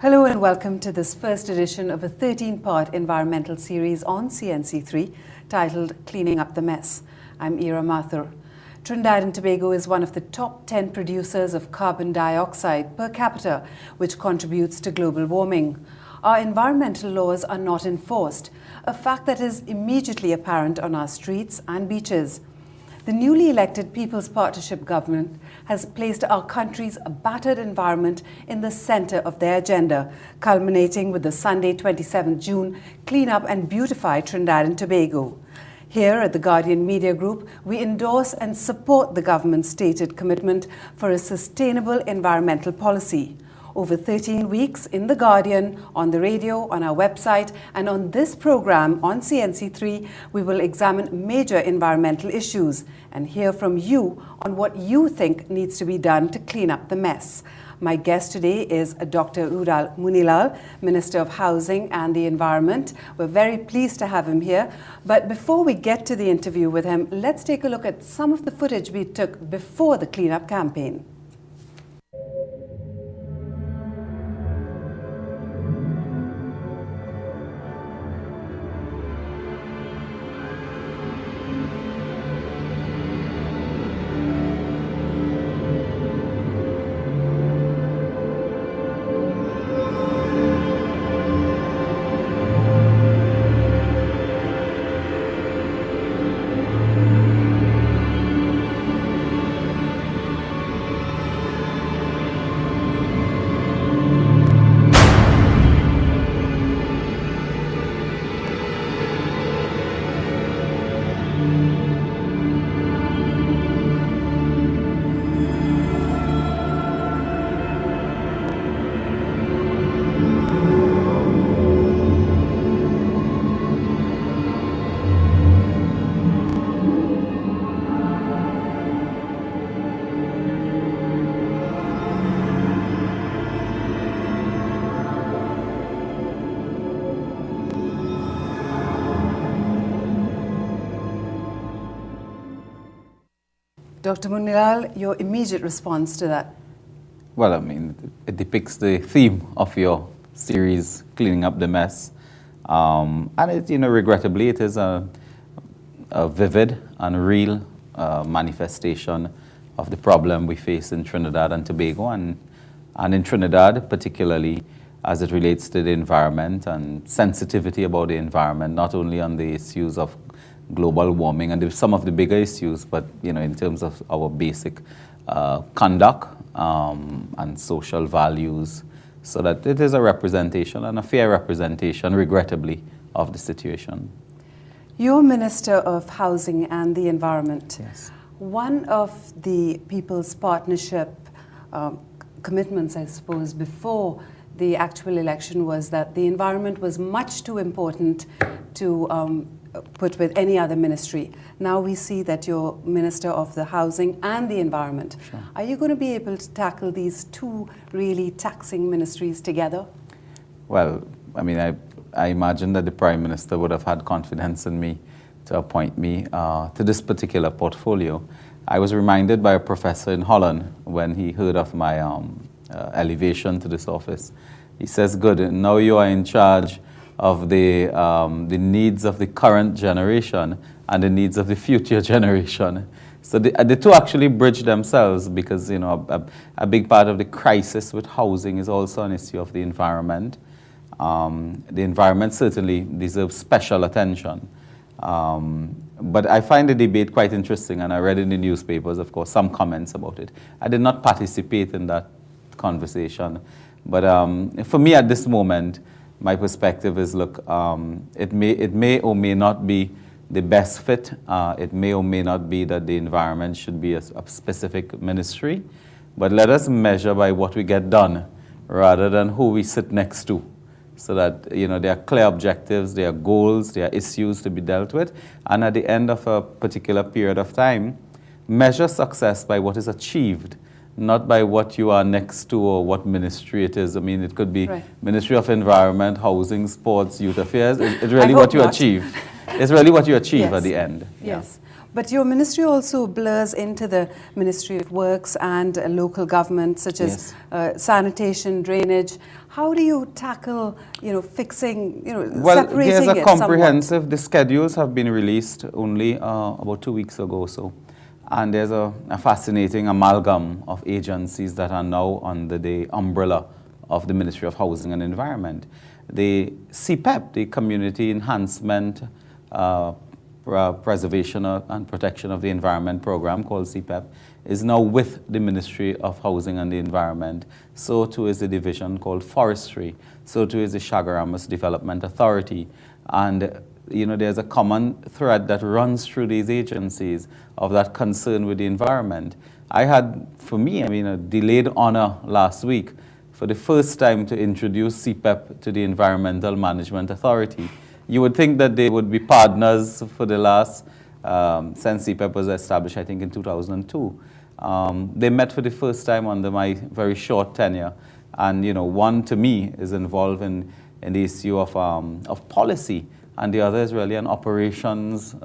Hello and welcome to this first edition of a 13-part environmental series on CNC3 titled Cleaning Up the Mess. I'm Ira Mathur. Trinidad and Tobago is one of the top 10 producers of carbon dioxide per capita, which contributes to global warming. Our environmental laws are not enforced, a fact that is immediately apparent on our streets and beaches. The newly elected People's Partnership government has placed our country's battered environment in the center of their agenda, culminating with the Sunday 27 June Clean Up and Beautify Trinidad and Tobago. Here at the Guardian Media Group, we endorse and support the government's stated commitment for a sustainable environmental policy. Over 13 weeks in The Guardian, on the radio, on our website, and on this program on CNC3, we will examine major environmental issues and hear from you on what you think needs to be done to clean up the mess. My guest today is Dr. Udal Munilal, Minister of Housing and the Environment. We're very pleased to have him here. But before we get to the interview with him, let's take a look at some of the footage we took before the cleanup campaign. Dr. Munilal, your immediate response to that? Well, I mean, it depicts the theme of your series, Cleaning Up the Mess. And it, regrettably, it is a vivid and real manifestation of the problem we face in Trinidad and Tobago, and in Trinidad, particularly as it relates to the environment and sensitivity about the environment, not only on the issues of global warming and some of the bigger issues, but in terms of our basic conduct and social values, so that it is a representation and a fair representation, regrettably, of the situation. You're Minister of Housing and the Environment. Yes. One of the People's Partnership commitments, I suppose, before the actual election was that the environment was much too important to put with any other ministry. Now we see that you're Minister of the Housing and the Environment. Sure. Are you going to be able to tackle these two really taxing ministries together? Well, I mean, I imagine that the Prime Minister would have had confidence in me to appoint me to this particular portfolio. I was reminded by a professor in Holland when he heard of my elevation to this office. He says, good, now you are in charge of the needs of the current generation and the needs of the future generation. So the two actually bridge themselves, because a big part of the crisis with housing is also an issue of the environment. The environment certainly deserves special attention. But I find the debate quite interesting, and I read in the newspapers, of course, some comments about it. I did not participate in that conversation. But for me at this moment, my perspective is, look, it may or may not be the best fit. It may or may not be that the environment should be a specific ministry. But let us measure by what we get done rather than who we sit next to. So that, there are clear objectives, there are goals, there are issues to be dealt with. And at the end of a particular period of time, measure success by what is achieved, not by what you are next to or what ministry it is. I mean, it could be right. Ministry of Environment, Housing, Sports, Youth Affairs. It's really what you achieve. It's really what you achieve at the end. Yes. But your ministry also blurs into the Ministry of Works and local government, such as sanitation, drainage. How do you tackle, fixing, separating there's a it comprehensive, somewhat? the schedules have been released only about 2 weeks ago or so. And there's a fascinating amalgam of agencies that are now under the umbrella of the Ministry of Housing and Environment. The CPEP, the Community Enhancement Preservation and Protection of the Environment program, called CPEP, is now with the Ministry of Housing and the Environment. So too is the division called Forestry. So too is the Chaguaramas Development Authority. And there's a common thread that runs through these agencies of that concern with the environment. I had, for me, a delayed honor last week for the first time to introduce CPEP to the Environmental Management Authority. You would think that they would be partners for the last, since CPEP was established, I think in 2002. They met for the first time under my very short tenure. And, one to me is involved in the issue of policy, and the other is really an operations,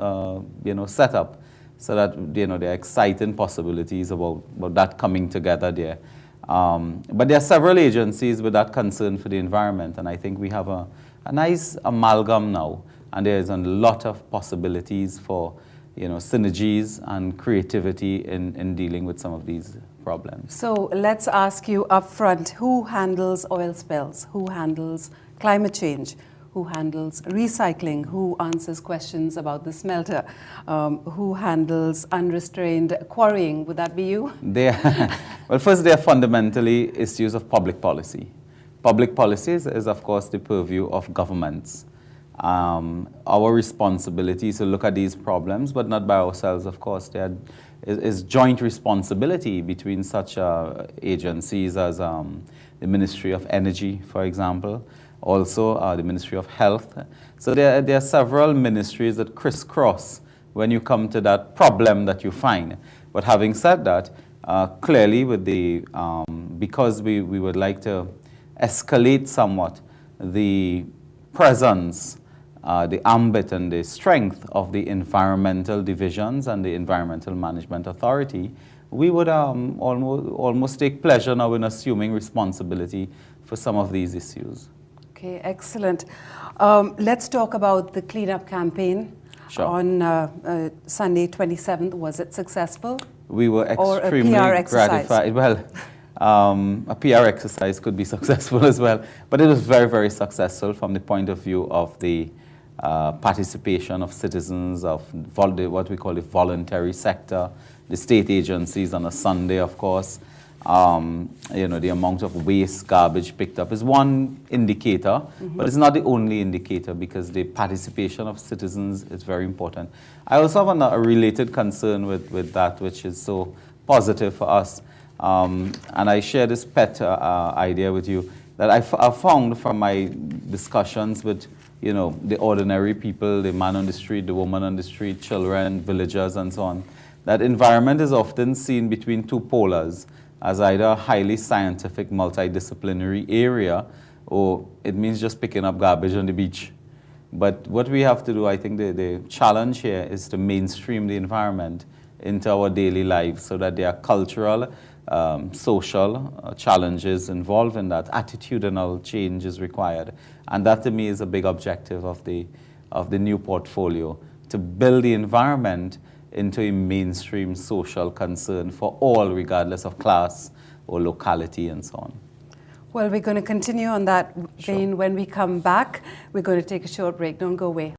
setup, so that, there are exciting possibilities about that coming together there. But there are several agencies with that concern for the environment, and I think we have a nice amalgam now, and there is a lot of possibilities for synergies and creativity in dealing with some of these problems. So let's ask you up front, who handles oil spills? Who handles climate change? Who handles recycling? Who answers questions about the smelter? Who handles unrestrained quarrying? Would that be you? Well, first, they are fundamentally issues of public policy. Public policies is, of course, the purview of governments. Our responsibility is to look at these problems, but not by ourselves, of course. There is joint responsibility between such agencies as the Ministry of Energy, for example, also the Ministry of Health. So there are several ministries that crisscross when you come to that problem that you find. But having said that, clearly with the, because we would like to escalate somewhat the presence, the ambit and the strength of the environmental divisions and the Environmental Management Authority, we would almost take pleasure now in assuming responsibility for some of these issues. Okay, excellent. Let's talk about the cleanup campaign. Sure. On Sunday 27th. Was it successful? We were extremely gratified. Well, a PR exercise could be successful as well, but it was very, very successful from the point of view of the participation of citizens, of what we call the voluntary sector, the state agencies on a Sunday, of course. The amount of waste, garbage picked up is one indicator, but it's not the only indicator, because the participation of citizens is very important. I also have a related concern with that, which is so positive for us. And I share this pet idea with you that I found from my discussions with, the ordinary people, the man on the street, the woman on the street, children, villagers, and so on, that environment is often seen between two polars, as either a highly scientific, multidisciplinary area, or it means just picking up garbage on the beach. But what we have to do, I think the challenge here is to mainstream the environment into our daily lives so that there are cultural, social challenges involved in that. Attitudinal change is required. And that to me is a big objective of the new portfolio, to build the environment into a mainstream social concern for all, regardless of class or locality and so on. Well, we're going to continue on that vein. When we come back. We're going to take a short break. Don't go away.